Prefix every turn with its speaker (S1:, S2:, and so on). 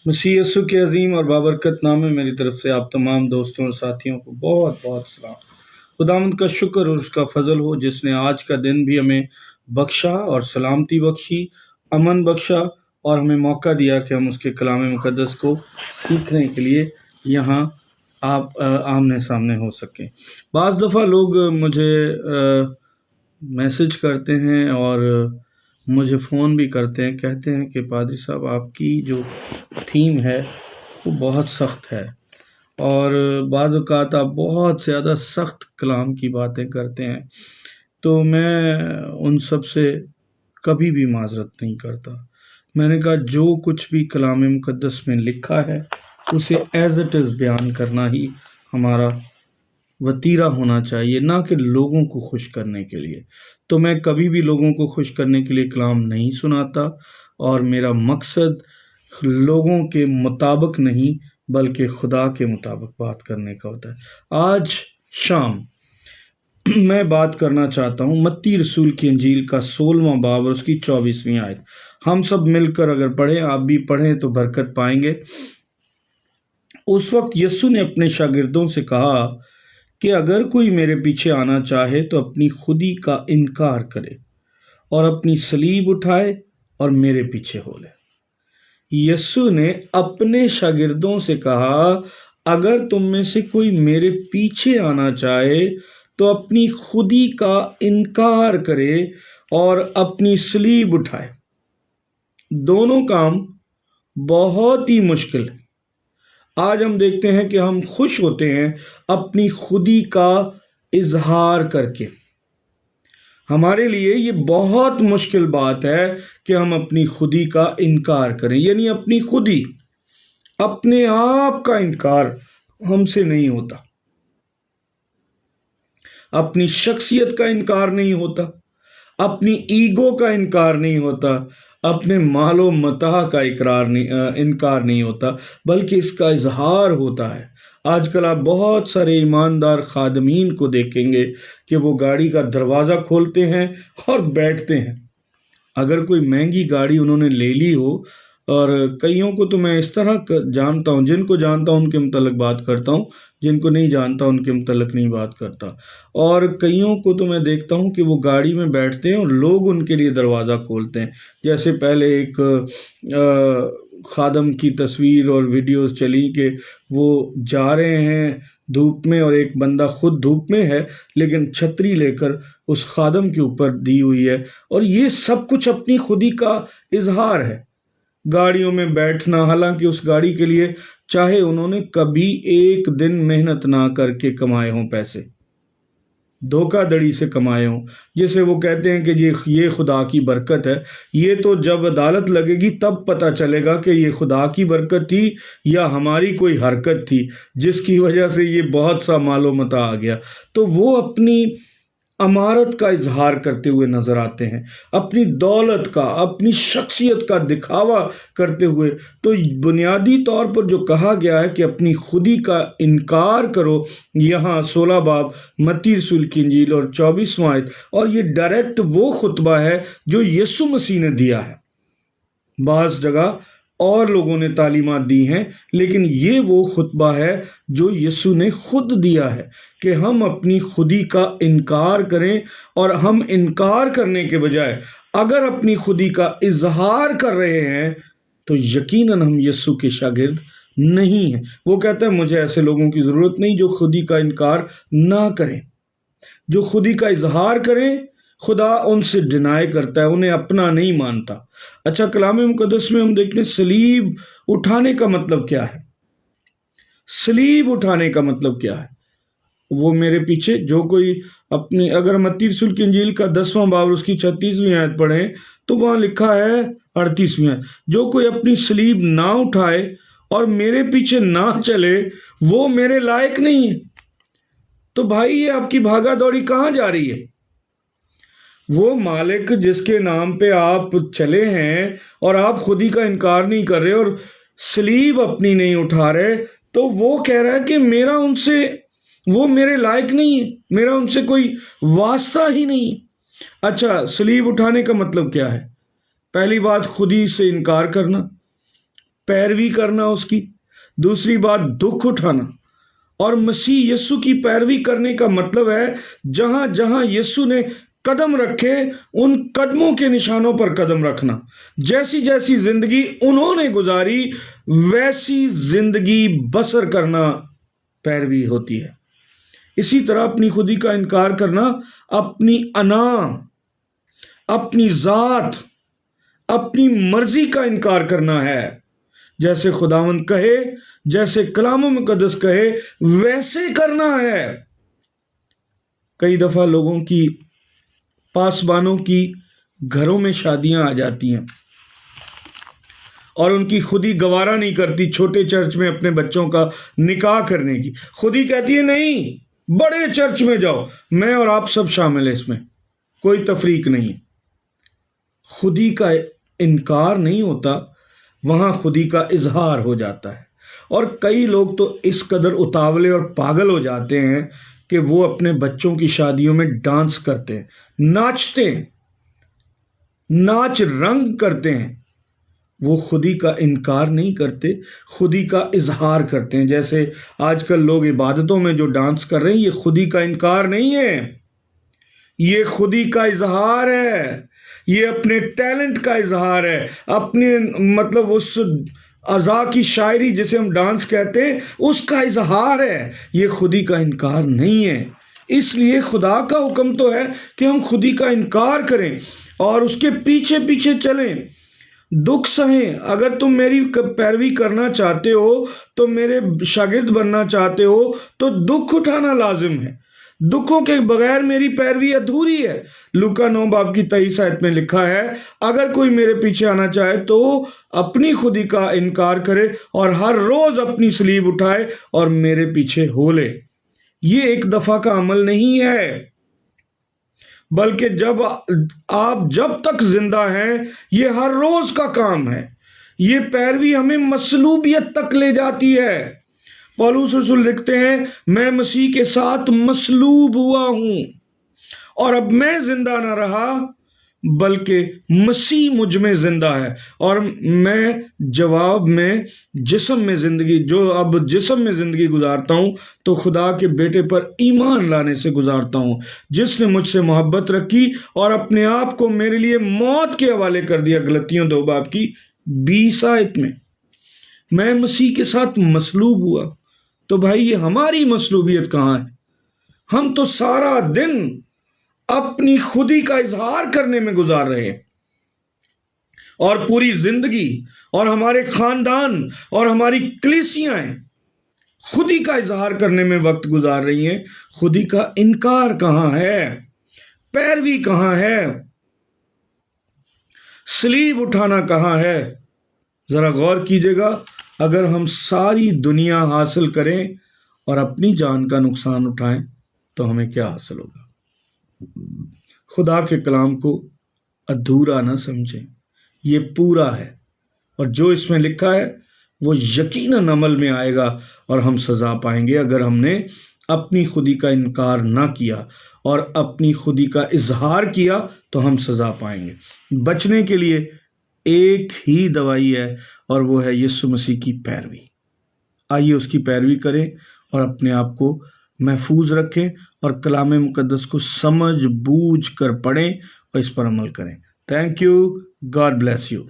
S1: مسیح یسوع کے عظیم اور بابرکت نام میں میری طرف سے آپ تمام دوستوں اور ساتھیوں کو بہت بہت سلام۔ خداوند کا شکر اور اس کا فضل ہو جس نے آج کا دن بھی ہمیں بخشا اور سلامتی بخشی، امن بخشا، اور ہمیں موقع دیا کہ ہم اس کے کلام مقدس کو سیکھنے کے لیے یہاں آپ آمنے سامنے ہو سکیں۔ بعض دفعہ لوگ مجھے میسج کرتے ہیں اور مجھے فون بھی کرتے ہیں، کہتے ہیں کہ پادری صاحب آپ کی جو تھیم ہے وہ بہت سخت ہے، اور بعض اوقات آپ بہت زیادہ سخت کلام کی باتیں کرتے ہیں، تو میں ان سب سے کبھی بھی معذرت نہیں کرتا۔ میں نے کہا جو کچھ بھی کلام مقدس میں لکھا ہے اسے ایز اٹ از بیان کرنا ہی ہمارا وتیرہ ہونا چاہیے، نہ کہ لوگوں کو خوش کرنے کے لیے۔ تو میں کبھی بھی لوگوں کو خوش کرنے کے لیے کلام نہیں سناتا، اور میرا مقصد لوگوں کے مطابق نہیں بلکہ خدا کے مطابق بات کرنے کا ہوتا ہے۔ آج شام میں بات کرنا چاہتا ہوں متی رسول کی انجیل کا 16واں باب اور اس کی 24ویں آیت۔ ہم سب مل کر اگر پڑھیں، آپ بھی پڑھیں تو برکت پائیں گے۔ اس وقت یسوع نے اپنے شاگردوں سے کہا کہ اگر کوئی میرے پیچھے آنا چاہے تو اپنی خودی کا انکار کرے اور اپنی صلیب اٹھائے اور میرے پیچھے ہو لے۔ یسوع نے اپنے شاگردوں سے کہا اگر تم میں سے کوئی میرے پیچھے آنا چاہے تو اپنی خودی کا انکار کرے اور اپنی صلیب اٹھائے۔ دونوں کام بہت ہی مشکل ہے۔ آج ہم دیکھتے ہیں کہ ہم خوش ہوتے ہیں اپنی خودی کا اظہار کر کے۔ ہمارے لیے یہ بہت مشکل بات ہے کہ ہم اپنی خودی کا انکار کریں، یعنی اپنی خودی، اپنے آپ کا انکار ہم سے نہیں ہوتا، اپنی شخصیت کا انکار نہیں ہوتا، اپنی ایگو کا انکار نہیں ہوتا، اپنے مال و متاع کا انکار نہیں ہوتا، بلکہ اس کا اظہار ہوتا ہے۔ آج کل آپ بہت سارے ایماندار خادمین کو دیکھیں گے کہ وہ گاڑی کا دروازہ کھولتے ہیں اور بیٹھتے ہیں۔ اگر کوئی مہنگی گاڑی انہوں نے لے لی ہو، اور کئیوں کو تو میں اس طرح جانتا ہوں، جن کو جانتا ہوں ان کے متعلق بات کرتا ہوں، جن کو نہیں جانتا ان کے متعلق نہیں بات کرتا، اور کئیوں کو تو میں دیکھتا ہوں کہ وہ گاڑی میں بیٹھتے ہیں اور لوگ ان کے لیے دروازہ کھولتے ہیں۔ جیسے پہلے ایک خادم کی تصویر اور ویڈیوز چلی کہ وہ جا رہے ہیں دھوپ میں، اور ایک بندہ خود دھوپ میں ہے لیکن چھتری لے کر اس خادم کے اوپر دی ہوئی ہے، اور یہ سب کچھ اپنی خودی کا اظہار ہے۔ گاڑیوں میں بیٹھنا، حالانکہ اس گاڑی کے لیے چاہے انہوں نے کبھی ایک دن محنت نہ کر کے کمائے ہوں، پیسے دھوکہ دڑی سے کمائے ہوں، جسے وہ کہتے ہیں کہ یہ خدا کی برکت ہے۔ یہ تو جب عدالت لگے گی تب پتہ چلے گا کہ یہ خدا کی برکت تھی یا ہماری کوئی حرکت تھی جس کی وجہ سے یہ بہت سا مال و متاع آ گیا۔ تو وہ اپنی امارت کا اظہار کرتے ہوئے نظر آتے ہیں، اپنی دولت کا، اپنی شخصیت کا دکھاوا کرتے ہوئے۔ تو بنیادی طور پر جو کہا گیا ہے کہ اپنی خودی کا انکار کرو، یہاں 16 باب متی رسول کی انجیل اور 24واں آیت، اور یہ ڈائریکٹ وہ خطبہ ہے جو یسوع مسیح نے دیا ہے۔ بعض جگہ اور لوگوں نے تعلیمات دی ہیں، لیکن یہ وہ خطبہ ہے جو یسوع نے خود دیا ہے کہ ہم اپنی خودی کا انکار کریں، اور ہم انکار کرنے کے بجائے اگر اپنی خودی کا اظہار کر رہے ہیں تو یقیناً ہم یسوع کے شاگرد نہیں ہیں۔ وہ کہتا ہے مجھے ایسے لوگوں کی ضرورت نہیں جو خودی کا انکار نہ کریں، جو خودی کا اظہار کریں۔ خدا ان سے ڈینائی کرتا ہے، انہیں اپنا نہیں مانتا۔ اچھا، کلام مقدس میں ہم دیکھتے ہیں صلیب اٹھانے کا مطلب کیا ہے؟ صلیب اٹھانے کا مطلب کیا ہے؟ وہ میرے پیچھے جو کوئی اپنی، اگر متی رسول کی انجیل کا 10واں باب اس کی 36ویں آیت پڑھیں تو وہاں لکھا ہے 38ویں آیت، جو کوئی اپنی صلیب نہ اٹھائے اور میرے پیچھے نہ چلے وہ میرے لائق نہیں ہے۔ تو بھائی یہ آپ کی بھاگا دوڑی کہاں جا رہی ہے؟ وہ مالک جس کے نام پہ آپ چلے ہیں اور آپ خودی کا انکار نہیں کر رہے اور صلیب اپنی نہیں اٹھا رہے، تو وہ کہہ رہا ہے کہ میرا ان سے، وہ میرے لائق نہیں ہے، میرا ان سے کوئی واسطہ ہی نہیں ہے۔ اچھا، صلیب اٹھانے کا مطلب کیا ہے؟ پہلی بات خودی سے انکار کرنا، پیروی کرنا اس کی، دوسری بات دکھ اٹھانا۔ اور مسیح یسو کی پیروی کرنے کا مطلب ہے جہاں جہاں یسو نے قدم رکھے ان قدموں کے نشانوں پر قدم رکھنا، جیسی جیسی زندگی انہوں نے گزاری ویسی زندگی بسر کرنا پیروی ہوتی ہے۔ اسی طرح اپنی خودی کا انکار کرنا اپنی انا، اپنی ذات، اپنی مرضی کا انکار کرنا ہے۔ جیسے خداوند کہے، جیسے کلام مقدس کہے ویسے کرنا ہے۔ کئی دفعہ لوگوں کی، پاسبانوں کی گھروں میں شادیاں آ جاتی ہیں اور ان کی خودی گوارا نہیں کرتی چھوٹے چرچ میں اپنے بچوں کا نکاح کرنے کی۔ خودی کہتی ہے نہیں، بڑے چرچ میں جاؤ، میں اور آپ سب شامل ہیں، اس میں کوئی تفریق نہیں ہے۔ خودی کا انکار نہیں ہوتا، وہاں خودی کا اظہار ہو جاتا ہے۔ اور کئی لوگ تو اس قدر اتاولے اور پاگل ہو جاتے ہیں کہ وہ اپنے بچوں کی شادیوں میں ڈانس کرتے ہیں، ناچتے ہیں، ناچ رنگ کرتے ہیں۔ وہ خودی کا انکار نہیں کرتے، خودی کا اظہار کرتے ہیں۔ جیسے آج کل لوگ عبادتوں میں جو ڈانس کر رہے ہیں، یہ خودی کا انکار نہیں ہے، یہ خودی کا اظہار ہے، یہ اپنے ٹیلنٹ کا اظہار ہے، اپنے مطلب اس اعضاء کی شاعری جسے ہم ڈانس کہتے ہیں اس کا اظہار ہے، یہ خودی کا انکار نہیں ہے۔ اس لیے خدا کا حکم تو ہے کہ ہم خودی کا انکار کریں اور اس کے پیچھے پیچھے چلیں، دکھ سہیں۔ اگر تم میری پیروی کرنا چاہتے ہو تو میرے شاگرد بننا چاہتے ہو تو دکھ اٹھانا لازم ہے۔ دکھوں کے بغیر میری پیروی ادھوری ہے۔ لوکا 9:23 میں لکھا ہے، اگر کوئی میرے پیچھے آنا چاہے تو اپنی خودی کا انکار کرے اور ہر روز اپنی صلیب اٹھائے اور میرے پیچھے ہو لے۔ یہ ایک دفعہ کا عمل نہیں ہے، بلکہ جب تک زندہ ہیں یہ ہر روز کا کام ہے۔ یہ پیروی ہمیں مصلوبیت تک لے جاتی ہے۔ پولس رسول لکھتے ہیں، میں مسیح کے ساتھ مصلوب ہوا ہوں اور اب میں زندہ نہ رہا بلکہ مسیح مجھ میں زندہ ہے، اور میں جواب میں جسم میں زندگی گزارتا ہوں تو خدا کے بیٹے پر ایمان لانے سے گزارتا ہوں، جس نے مجھ سے محبت رکھی اور اپنے آپ کو میرے لیے موت کے حوالے کر دیا۔ غلطیوں 2:20 میں میں مسیح کے ساتھ مصلوب ہوا۔ تو بھائی یہ ہماری مصلوبیت کہاں ہے؟ ہم تو سارا دن اپنی خودی کا اظہار کرنے میں گزار رہے ہیں، اور پوری زندگی اور ہمارے خاندان اور ہماری کلیسیاں خودی کا اظہار کرنے میں وقت گزار رہی ہیں۔ خودی کا انکار کہاں ہے؟ پیروی کہاں ہے؟ صلیب اٹھانا کہاں ہے؟ ذرا غور کیجئے گا، اگر ہم ساری دنیا حاصل کریں اور اپنی جان کا نقصان اٹھائیں تو ہمیں کیا حاصل ہوگا؟ خدا کے کلام کو ادھورا نہ سمجھیں، یہ پورا ہے، اور جو اس میں لکھا ہے وہ یقیناً عمل میں آئے گا اور ہم سزا پائیں گے اگر ہم نے اپنی خودی کا انکار نہ کیا اور اپنی خودی کا اظہار کیا تو ہم سزا پائیں گے۔ بچنے کے لیے ایک ہی دوائی ہے اور وہ ہے یسوع مسیح کی پیروی۔ آئیے اس کی پیروی کریں اور اپنے آپ کو محفوظ رکھیں اور کلام مقدس کو سمجھ بوجھ کر پڑھیں اور اس پر عمل کریں۔ Thank you, God bless you.